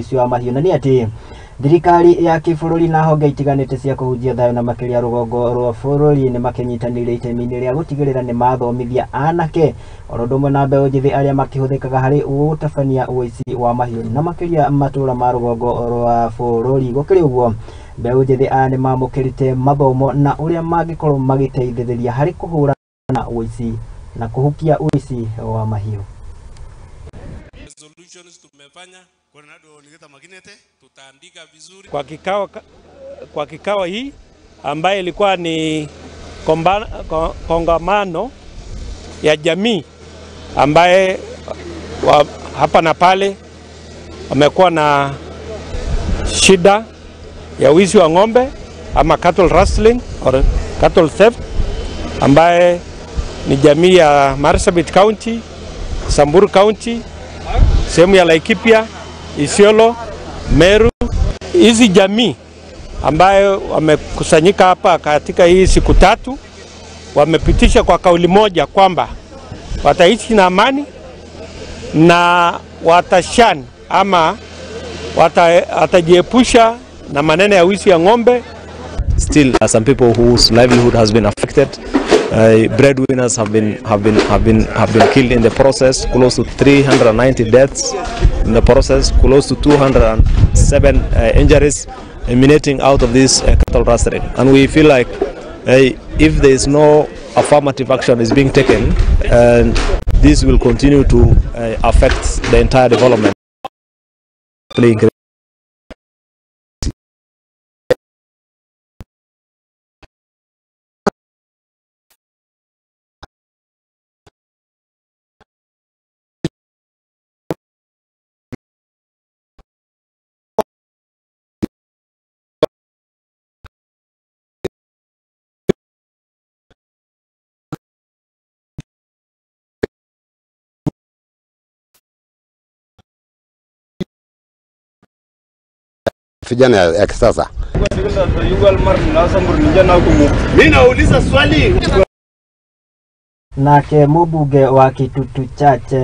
uici wa mahiu na ni ati thirikari ya kibururi na honge itiganite cia kuhunjia thayu na makiria rugongo rwa bururi ni makinyitanire itemi-ini ria gutigirira ni mathomithia anake orodumwe na mbeu njithi aria makihuthikaga hari utabania uici wa mahiu na makiria matura ma rugongo rwa bururi gukiri uguo mbeu njithi ani mamukirite mathomo na uria mangikorwo magiteithiriria hari kuhura na uici na kuhukia uici wa mahiu. Solutions tumefanya tutaandika vizuri kwa kikao hii ambaye ilikuwa ni kongamano ya jamii ambaye hapa na pale wamekuwa na shida ya wizi wa ng'ombe ama cattle rustling or cattle theft ambaye ni jamii ya Marsabit County, Samburu County, sehemu ya Laikipia, Isiolo, Meru. Hizi jamii ambayo wamekusanyika hapa katika hii siku tatu wamepitisha kwa kauli moja kwamba wataishi na amani na watashan ama watajiepusha na maneno ya wizi ya ng'ombe. Still, some people whose livelihood has been affected. Breadwinners have been killed in the process. Close to 390 deaths in the process. Close to 207 injuries emanating out of this cattle rustling. And we feel like if there is no affirmative action is being taken, this will continue to affect the entire development. Vijana ya kisasa. Mimi nauliza swali. Nake mbunge wa Kitutu Chache